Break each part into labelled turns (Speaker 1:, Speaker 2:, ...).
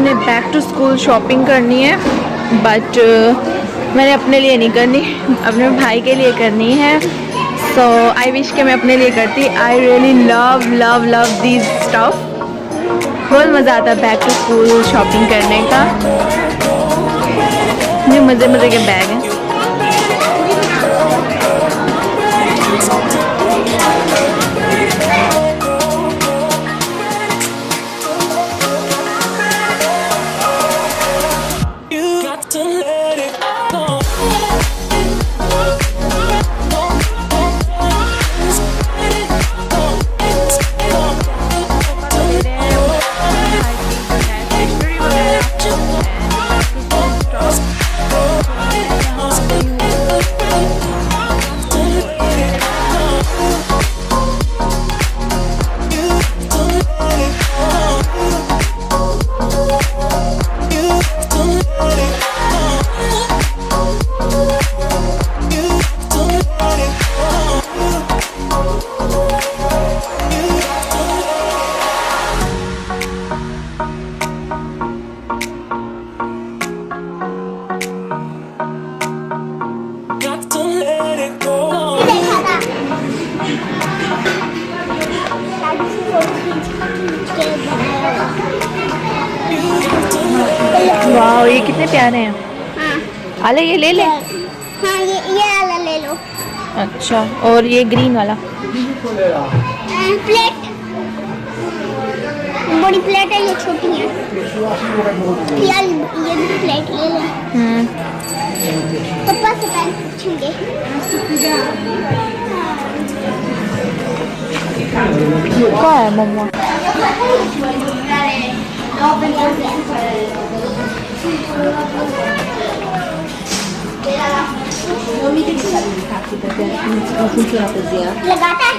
Speaker 1: हमने back to school shopping करनी है, बट मैंने अपने लिए नहीं करनी, अपने भाई के लिए करनी है। सो आई विश कि मैं अपने लिए करती। I really love love love these stuff. बहुत मज़ा आता है बैक टू स्कूल शॉपिंग करने का। ये मज़े मज़े के बैग हैं। वाह, ये कितने प्यारे हैं। हाँ। आले ये ले ले। हाँ, ये वाला ले लो। अच्छा, और ये ग्रीन वाला
Speaker 2: प्लेट, बड़ी प्लेट है, ये छोटी है यार। ये भी प्लेट ले लो। पापा से पहले पूछेंगे।
Speaker 1: क्या है मम्मा?
Speaker 2: लगाता है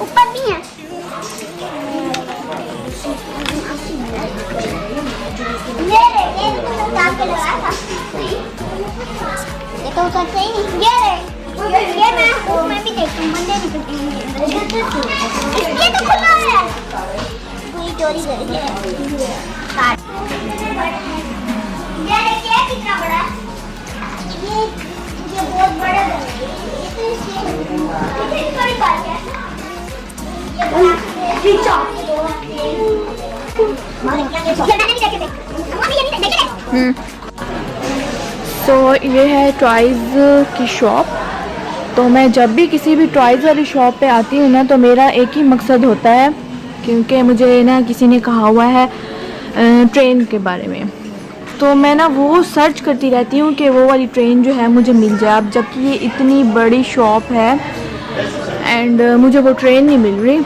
Speaker 2: ऊपर भी है। ये तो लगा के लगाया था, ये तो उतरते ही नहीं। ये मैं भी देखूं, बंदे भी देखूं। ये तो खुला है, कोई चोरी करी है। ये देखिए कितना बड़ा है। ये बहुत बड़ा है। इतनी बड़ी बात है। ये खींचो।
Speaker 1: सो ये है टॉयज़ की शॉप। तो मैं जब भी किसी भी टॉयज़ वाली शॉप पे आती हूँ ना, तो मेरा एक ही मकसद होता है, क्योंकि मुझे ना किसी ने कहा हुआ है ट्रेन के बारे में, तो मैं ना वो सर्च करती रहती हूँ कि वो वाली ट्रेन जो है मुझे मिल जाए। अब जबकि ये इतनी बड़ी शॉप है एंड मुझे वो ट्रेन नहीं मिल रही।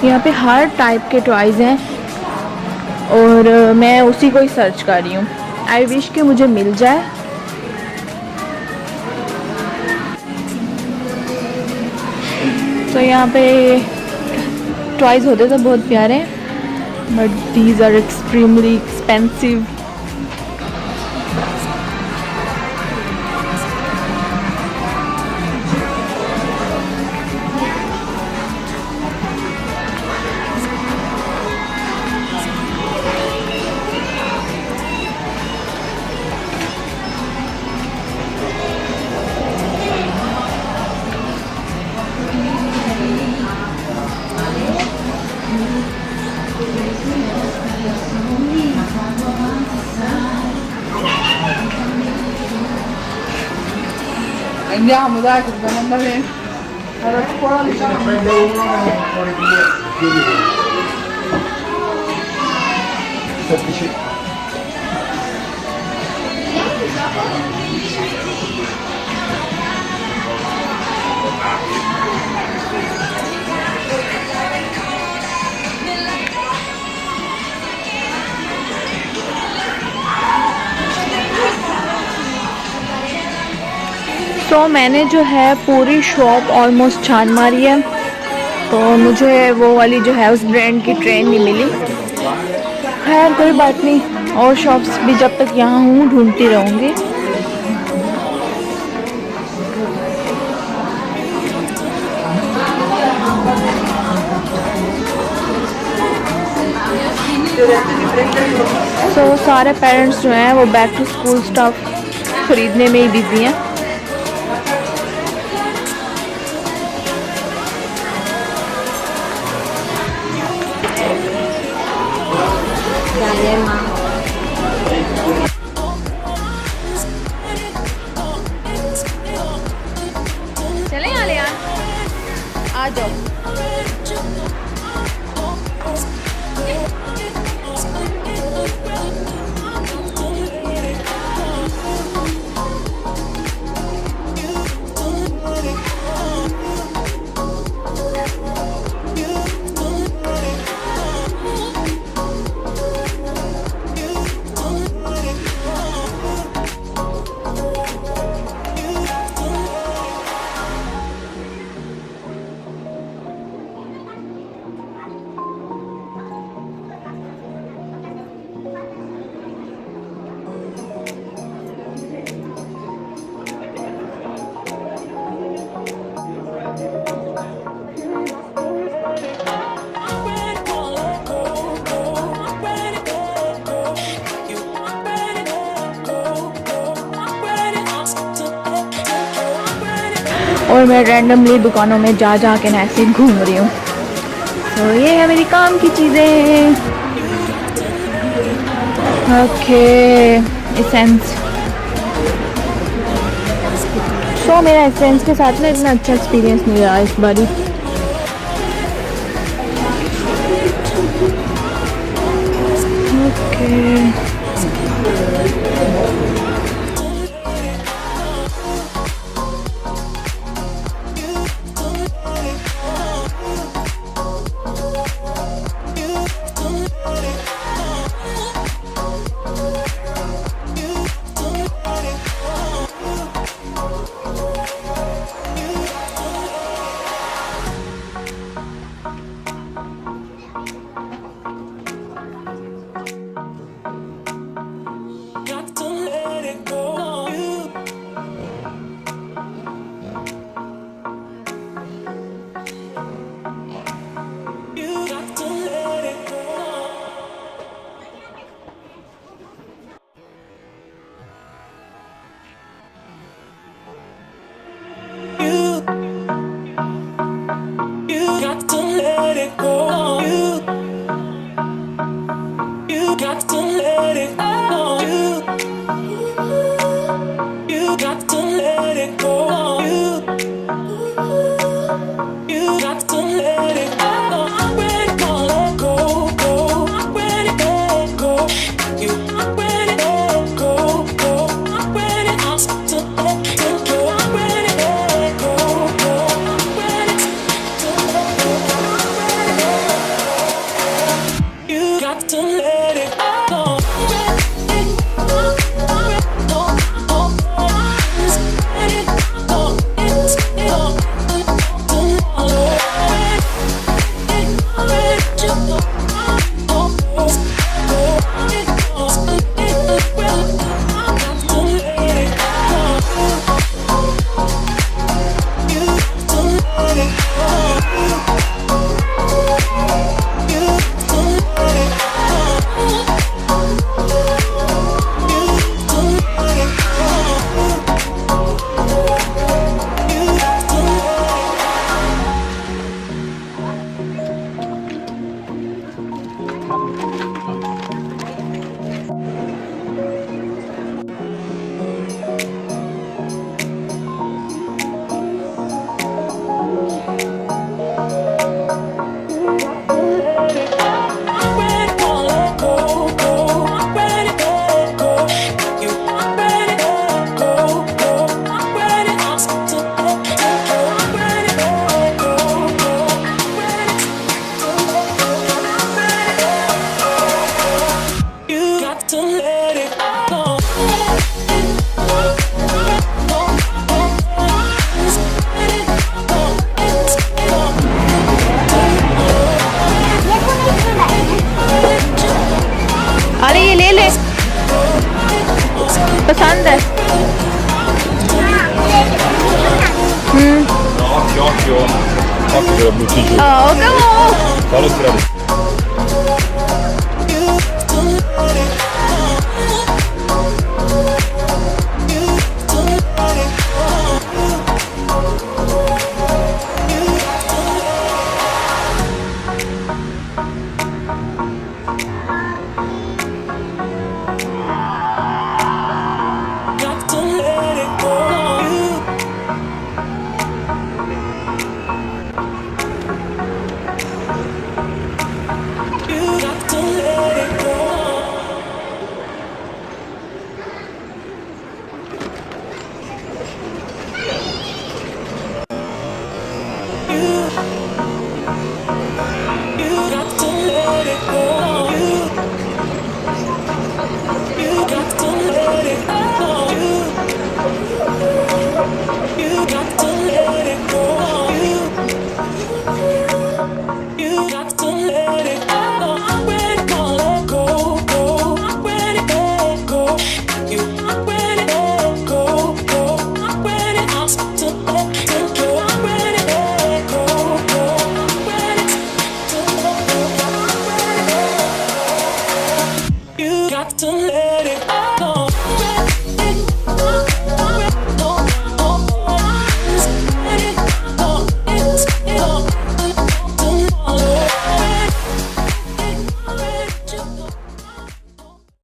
Speaker 1: यहाँ पे हर टाइप के टॉयज़ हैं और मैं उसी को ही सर्च कर रही हूँ। आई विश कि मुझे मिल जाए। तो यहाँ पे टॉयज़ होते तो बहुत प्यारे, but these are extremely expensive.
Speaker 3: Andiamo, dai, che dobbiamo andare alla scuola. Prende uno fuori di
Speaker 1: तो मैंने जो है पूरी शॉप ऑलमोस्ट छान मारी है, तो मुझे वो वाली जो है उस ब्रांड की ट्रेन नहीं मिली। खैर कोई बात नहीं, और शॉप्स भी जब तक यहाँ हूँ ढूंढती रहूँगी। सो सारे पेरेंट्स जो हैं वो बैक टू स्कूल स्टफ खरीदने में ही बिजी हैं। चले आ ले आ जाओ। और मैं रैंडमली दुकानों में जा जा के ना ऐसे घूम रही हूँ। तो ये है मेरी काम की चीज़ें। Okay essence. तो मेरा एसेंस के साथ ना इतना अच्छा एक्सपीरियंस नहीं रहा इस बारी। ओके पसंद है?
Speaker 4: Occhio che la butti giù.
Speaker 1: Oh, come on!
Speaker 4: Fallo tirare. Got to let it go. You got to let it go. You got to let it go. You got to let it go. You got to let it go. You got to let it go. I'm ready to let go, go. I'm ready to let go. I'm ready to let go, go. I'm ready to let go. I'm ready to let go, go. I'm ready to let go. I'm ready to let go. You got to let